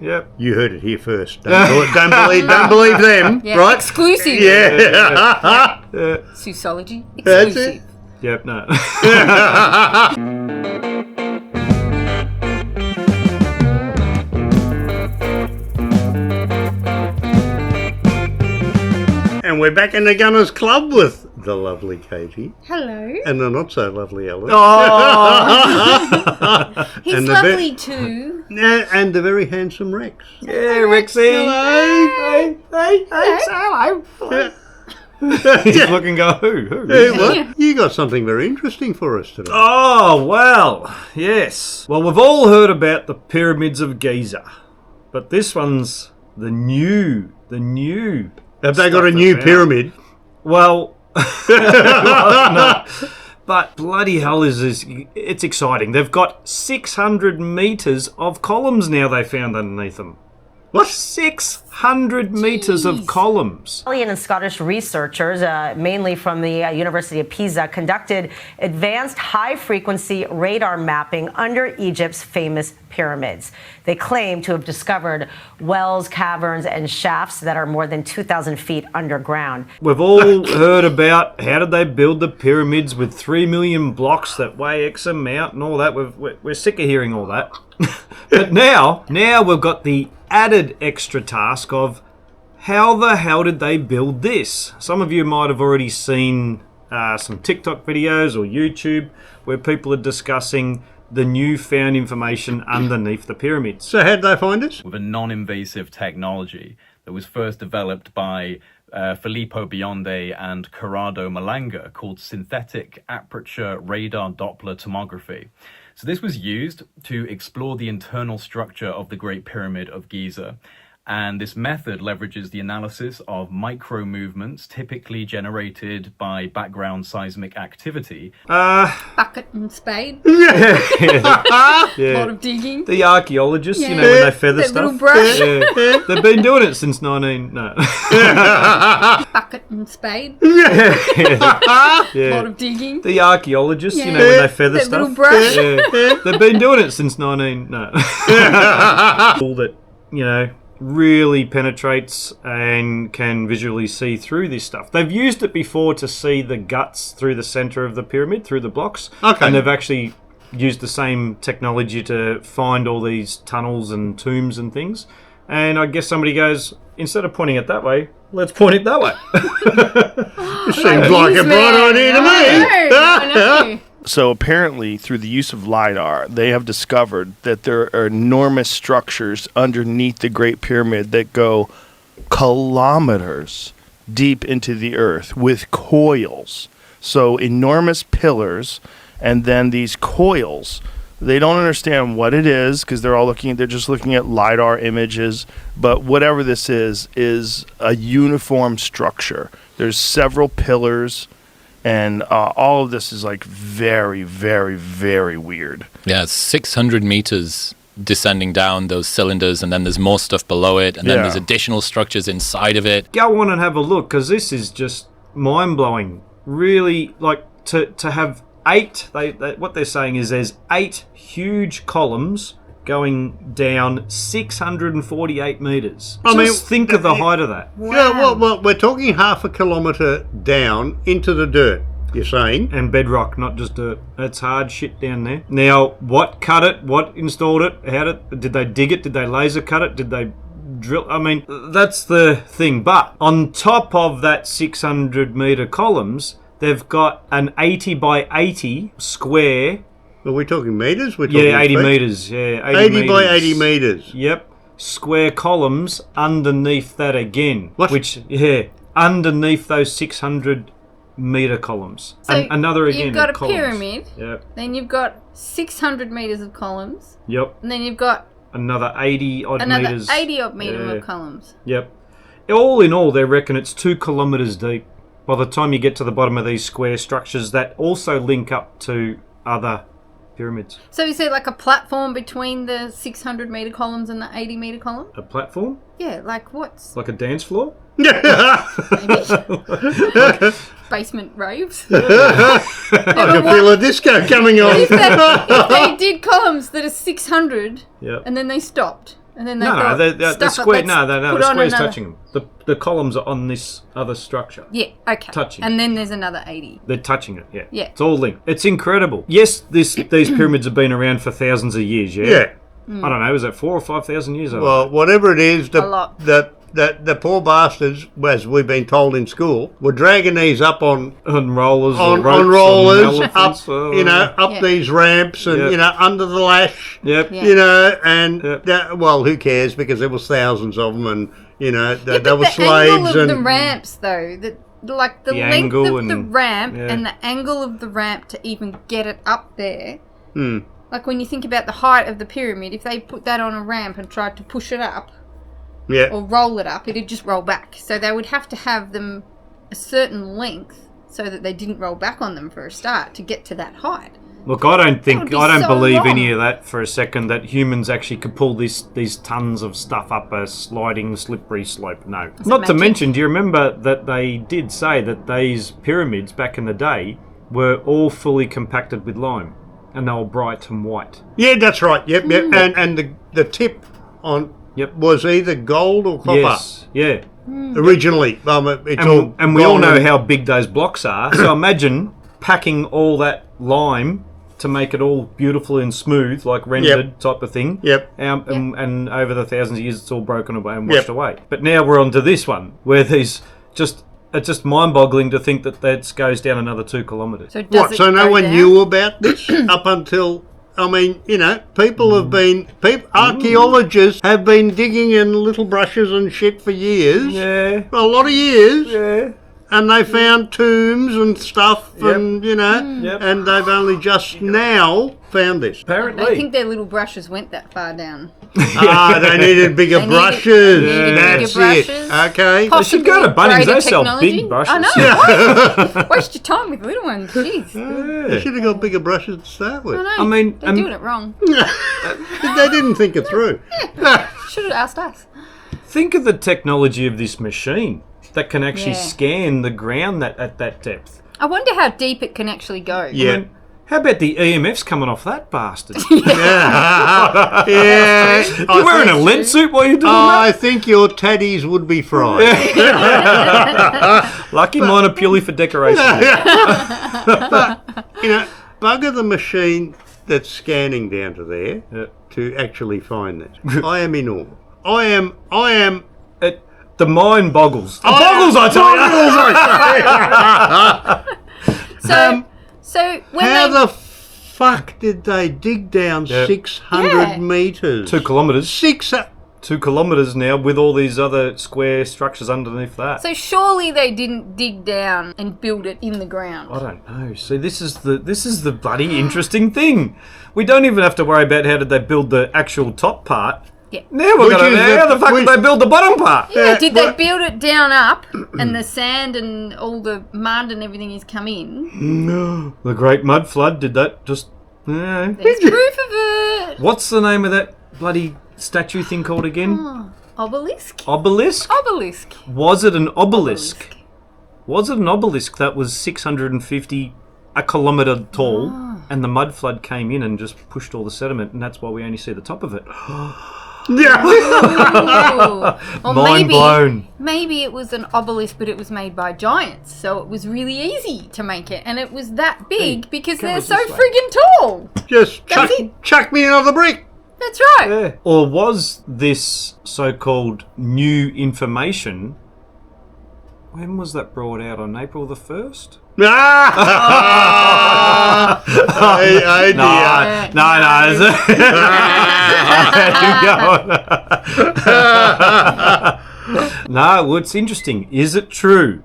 Yep. You heard it here first. Don't believe them, Yeah, right? exclusive. Yeah. Sociology. That's Exclusive. it. Yep, no. And we're back in the Gunners Club with the lovely Katie. Hello. And the not so lovely Ellen. Oh! He's and lovely too. And the very handsome Rex. Yeah, Rexy. Hello. Hey, hello. He's looking go, who? Hey, what? You got something very interesting for us today. Oh, well, yes. Well, we've all heard about the Pyramids of Giza, but this one's the new. Have they got a new pyramid? Well, no. But bloody hell, it's exciting. They've got 600 metres of columns now they found underneath them. What? 600 metres of columns. Italian and Scottish researchers, mainly from the University of Pisa, conducted advanced high-frequency radar mapping under Egypt's famous pyramids. They claim to have discovered wells, caverns, and shafts that are more than 2,000 feet underground. We've all heard about how did they build the pyramids with 3 million blocks that weigh X amount and all that. We're sick of hearing all that. But now we've got the added extra task of how the hell did they build this? Some of you might have already seen some TikTok videos or YouTube where people are discussing the newfound information underneath the pyramids. So how'd they find us? With a non-invasive technology that was first developed by Filippo Bionde and Corrado Malanga called synthetic aperture radar Doppler tomography. So this was used to explore the internal structure of the Great Pyramid of Giza. And this method leverages the analysis of micro movements typically generated by background seismic activity. Bucket and spade. Yeah. A lot of digging. The archaeologists, when Yeah. they feather That stuff. little brush. Yeah. They've been doing it since 19... No. Bucket and spade. Yeah. A lot of digging. The archaeologists, Yeah. when they feather That stuff. little brush. Yeah. They've been doing it since 19... No. All that, really penetrates and can visually see through this stuff. They've used it before to see the guts through the centre of the pyramid, through the blocks. Okay. And they've actually used the same technology to find all these tunnels and tombs and things. And I guess somebody goes, instead of pointing it that way, let's point it that way. Seems like a bright idea to me. I know. So apparently, through the use of LiDAR, they have discovered that there are enormous structures underneath the Great Pyramid that go kilometers deep into the earth with coils. So enormous pillars, and then these coils. They don't understand what it is because they're just looking at LiDAR images. But whatever this is a uniform structure. There's several pillars. And all of this is like very, very, very weird. Yeah, it's 600 meters descending down those cylinders, and then there's more stuff below it, and then there's additional structures inside of it. Go on and have a look, because this is just mind-blowing. Really, like, to have 8, what they're saying is there's 8 huge columns going down 648 metres. Think of the height of that. Wow. Yeah, well, we're talking half a kilometre down into the dirt, you're saying? And bedrock, not just dirt. It's hard shit down there. Now, what cut it? What installed it? Did they dig it? Did they laser cut it? Did they drill? That's the thing. But on top of that 600 metre columns, they've got an 80 by 80 square. Are we talking metres? We're talking 80 feet? metres. Yeah, 80 by 80 metres. Yep. Square columns underneath that again. What? Underneath those 600 metre columns. So another again. you've got a columns. pyramid. Yep. Then you've got 600 metres of columns. Yep. And then you've got Another 80 odd another metres. 80 odd metre of columns. Yep. All in all, they reckon it's 2 kilometres deep by the time you get to the bottom of these square structures that also link up to other pyramids. So you see like a platform between the 600 metre columns and the 80 metre column? A platform? Yeah, like what's Like a dance floor? basement raves? I can feel a disco coming on. If they did columns that are 600 Yep. and then they stopped And then they No, thought, the stuff it, square. let's No, put the on square's another- touching them. The columns are on this other structure. Yeah, okay. Touching. And then there's another 80. They're touching it. Yeah. Yeah. It's all linked. It's incredible. Yes, these pyramids have been around for thousands of years. Yeah. Yeah. I don't know. Is it 4,000 or 5,000 years? Well, whatever it is, A lot. the poor bastards, as we've been told in school, were dragging these up on rollers, on ropes, rollers, up elephants, up Yeah. these ramps, and Yep. under the lash. Yep. Yeah. And Yep. well, who cares? Because there was thousands of them, and they But were the slaves. angle of And the ramps, though, the length angle of the and- ramp yeah. and the angle of the ramp to even get it up there. Hmm. Like when you think about the height of the pyramid, if they put that on a ramp and tried to push it up yeah, or roll it up, it'd just roll back. So they would have to have them a certain length so that they didn't roll back on them for a start to get to that height. Look, I don't would be so believe wrong. any of that for a second. That humans actually could pull these tons of stuff up a sliding, slippery slope. No. Not to magic? mention, do you remember that they did say that these pyramids back in the day were all fully compacted with lime, and they were bright and white. yeah, that's right. Yep. And the tip on Yep. was either gold or copper Yes. Yeah. originally. It's all And we all gold know and- how big those blocks are. So imagine packing all that lime to make it all beautiful and smooth, like rendered type of thing. Yep. And over the thousands of years, it's all broken away and washed Yep. away. But now we're on to this one, where it's just mind-boggling to think that goes down another 2 kilometres. So does What? it So no go one down? knew about this up until. I mean, people have been. Archaeologists have been digging in little brushes and shit for years. Yeah. A lot of years. Yeah. And they found tombs and stuff, Yep. and Yep. and they've only just now found this. Apparently. I think their little brushes went that far down. They needed bigger They needed- brushes. they needed That's bigger it. brushes. Okay. They should go to Bunnings. Greater They sell technology. big brushes. I know. Waste your time with little ones. Jeez. They should have got bigger brushes to start with. I know. I mean, they're doing it wrong. They didn't think it through. Should have asked us. Think of the technology of this machine that can actually Yeah. scan the ground at that depth. I wonder how deep it can actually go. Yeah. I mean, how about the EMFs coming off that bastard? Yeah. You're wearing a lint suit while you're doing I think your teddies would be fried. that? Lucky mine are purely for decoration. Bugger the machine that's scanning down to there Yeah. to actually find this. I am in awe. I am. The mind boggles. Boggles, I tell you. So when How they the fuck did they dig down Yeah. 600 Yeah. meters? 2 kilometres. 2 kilometres now with all these other square structures underneath that. so surely they didn't dig down and build it in the ground. I don't know. See, this is the bloody interesting thing. We don't even have to worry about how did they build the actual top part. Yeah. Now we're Which going to is how the fuck which- did they build the bottom part? Yeah, did they well- build it down up and the sand and all the mud and everything has come in? The Great Mud Flood did that just... Yeah. There's proof of it. What's the name of that bloody statue thing called again? Obelisk? Obelisk? Obelisk. Was it an obelisk? Was it an obelisk that was 650 a kilometre tall and the mud flood came in and just pushed all the sediment and that's why we only see the top of it? Yeah. Ooh. Or Mind blown. Maybe it was an obelisk, but it was made by giants, so it was really easy to make it, and it was that big because they're cameras so this way. friggin' tall. Just That's it. chuck me another brick. That's right. Yeah. Or was this so-called new information? When was that brought out? On April the 1st? No, what's interesting, is it true?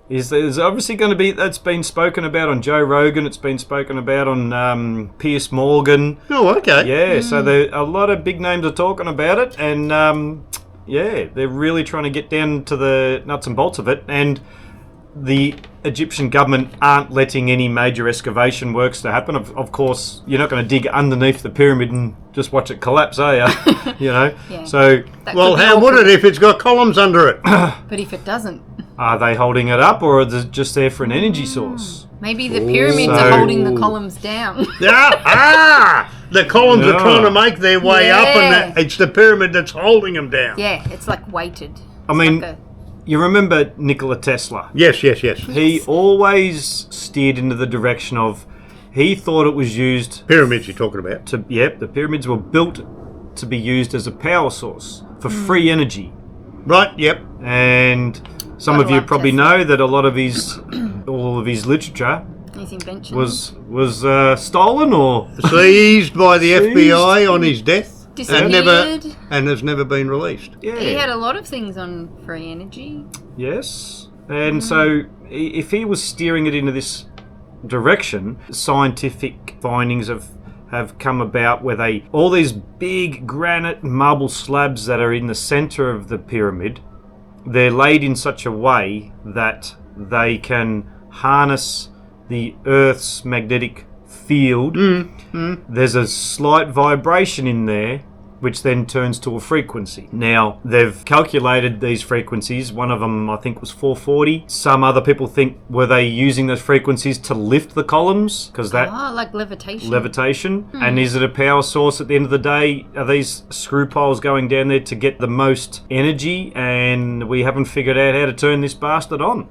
There's obviously going to be, that's been spoken about on Joe Rogan, it's been spoken about on Piers Morgan. Oh, okay. Yeah, so a lot of big names are talking about it, and yeah, they're really trying to get down to the nuts and bolts of it, and the Egyptian government aren't letting any major excavation works to happen. Of course, you're not going to dig underneath the pyramid and just watch it collapse, are you? You know? Yeah. So, That Well, could be how would awkward. it if it's got columns under it? But if it doesn't, Are they holding it up, or is it just there for an energy source? Maybe the pyramids So- are holding the columns down. The columns are trying to make their way up, and Yeah. it's the pyramid that's holding them down. Yeah, it's like weighted. I It's mean, like you remember Nikola Tesla? Yes. He always steered into the direction of, he thought it was used Pyramids you're talking about. to, the pyramids were built to be used as a power source for free energy. Right, yep. And some Gotta of you love probably Tesla. know that a lot of all of his literature his invention. was stolen or Seized by the Seized. FBI on his death. Disappeared. And has never been released. He had a lot of things on free energy. Yes. And so if he was steering it into this direction, scientific findings have come about where all these big granite marble slabs that are in the center of the pyramid, they're laid in such a way that they can harness the Earth's magnetic field. There's a slight vibration in there which then turns to a frequency. Now, they've calculated these frequencies. One of them, I think, was 440. Some other people think, were they using those frequencies to lift the columns? Because that Like levitation. levitation. And is it a power source at the end of the day? Are these screw poles going down there to get the most energy? And we haven't figured out how to turn this bastard on.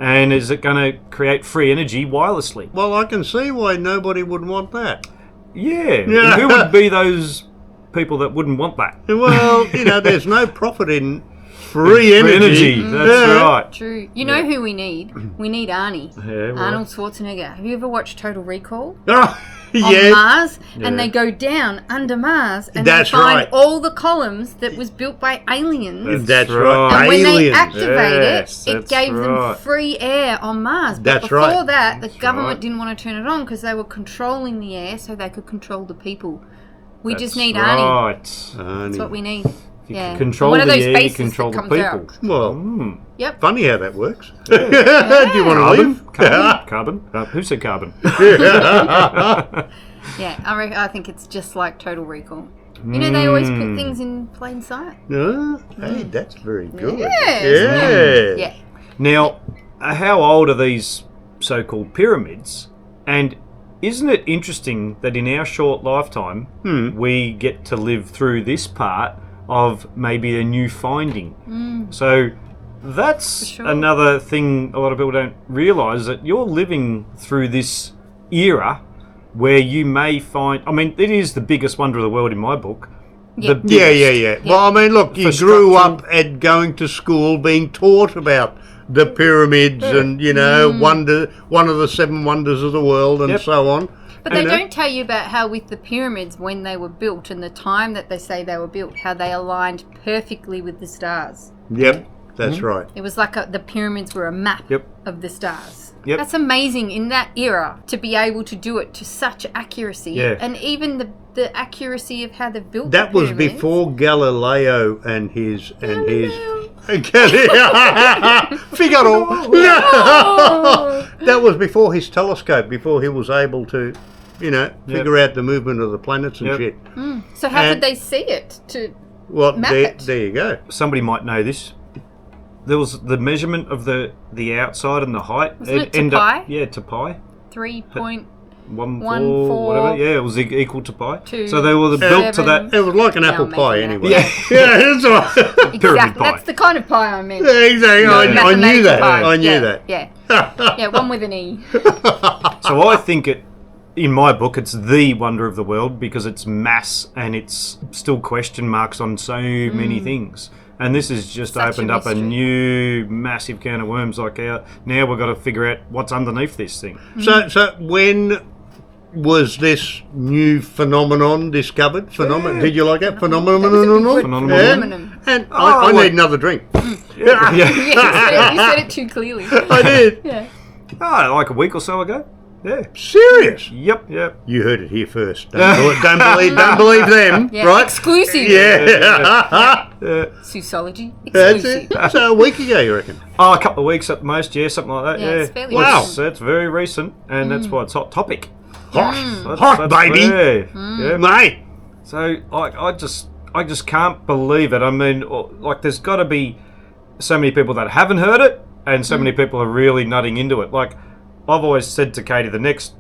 And is it going to create free energy wirelessly? Well, I can see why nobody would want that. Yeah. Yeah. Who would be those people that wouldn't want that? Well, there's no profit in free energy. That's Yeah. right. True. You know who we need? We need Arnie. Yeah, well. Arnold Schwarzenegger. Have you ever watched Total Recall? Oh, On yes. Mars, Yeah. and they go down under Mars and That's they find right. all the columns that was built by aliens. That's right. right. And when they Aliens. activate Yes, it that's gave them right. free air on Mars. But That's before right. that, the government right. didn't want to turn it on because they were controlling the air so they could control the people. We just need That's Arnie. right. That's what we need. Yeah. Control One of the those air, bases control that the comes people. out. Well, Yep. funny how that works. Do you want to leave? Carbon? Who said carbon? Yeah, I think it's just like Total Recall. You know, they always put things in plain sight. No? Hey, that's very good. Yes. Yeah. Yeah. Now, how old are these so-called pyramids? And isn't it interesting that in our short lifetime, we get to live through this part of maybe a new finding? So that's sure. another thing a lot of people don't realise, that you're living through this era where you may find... I mean, it is the biggest wonder of the world in my book. Yeah. The biggest. Well, I mean, look, you For grew structural- up at going to school being taught about the pyramids and, one of the seven wonders of the world and Yep. so on. But they You know? don't tell you about how with the pyramids, when they were built and the time that they say they were built, how they aligned perfectly with the stars. Yep, that's right. It was like the pyramids were a map Yep. of the stars. Yep. That's amazing in that era to be able to do it to such accuracy. Yeah. And even the accuracy of how they built That the was pyramids. before Galileo and his Galileo. Figaro. Oh. That was before his telescope, before he was able to, figure out the movement of the planets and Yep. shit. So how And- could they see it? Well, Map there, it. there you go. Somebody might know this. There was the measurement of the outside and the height. Wasn't it to end up- pi? Yeah, to pi. 3.1 1, 1, 4, 4, whatever. Yeah, it was equal to pi. 2, So they were built to that. It was like an Yeah, apple I'm pie making anyway. that. Yeah, that's right. Pyramid Exactly. pie. That's the kind of pie I meant. Yeah, exactly. I knew Mathematical that. pie. I knew yeah, that. Yeah. Yeah, one with an E. So I think in my book, it's the wonder of the world because it's mass and it's still question marks on so many things. And this has just Such a opened up a mystery. new massive can of worms. Like now we've got to figure out what's underneath this thing. So when was this new phenomenon discovered? Did you like that? Phenomenon. Phenomenon. Yeah. And I Oh, need another drink. Yeah. Yeah, you said it too clearly. I did. Yeah. Oh, like a week or so ago. Yeah. Serious? Yep. You heard it here first. Don't believe them, Yeah. right? Exclusive. Yeah. Sociology. That's Exclusive. it. So a week ago, you reckon? Oh, a couple of weeks at the most. Yeah, something like that. Yeah, Yeah. it's fairly Wow. That's very recent, and that's why it's hot topic. Hot, baby. Yeah. Mate. So I just can't believe it. I mean, like there's got to be so many people that haven't heard it, and so many people are really nutting into it. Like I've always said to Katie, the next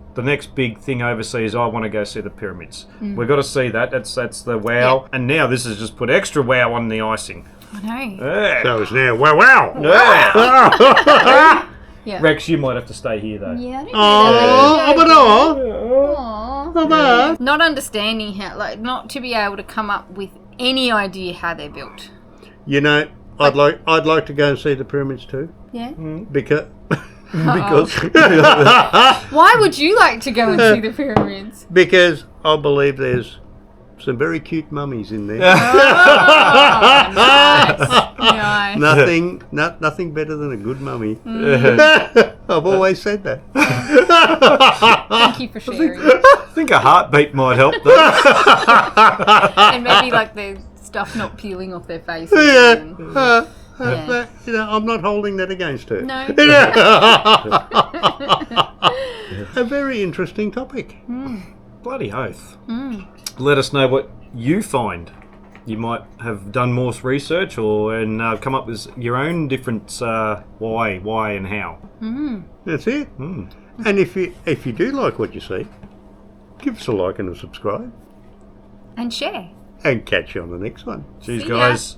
big thing overseas, I want to go see the pyramids. We've got to see that. That's the wow. And now this has just put extra wow on the icing. I know. Yeah. So it's now wow. Yeah. Rex, you might have to stay here though. Yeah. Not understanding how, like, not to be able to come up with any idea how they're built. You know, I'd like to go and see the pyramids too. Yeah. Because Why would you like to go and see the pyramids? because I believe there's some very cute mummies in there. Nice. Nothing better than a good mummy. I've always said that. Thank you for sharing. I think a heartbeat might help though. And maybe like the stuff not peeling off their faces. Yeah. Yeah. But, you know, I'm not holding that against her. No. A very interesting topic. Bloody oath. Let us know what you find. You might have done more research and come up with your own different why and how. That's it. And if you do like what you see, give us a like and a subscribe. And share. And catch you on the next one. Cheers, See ya. guys.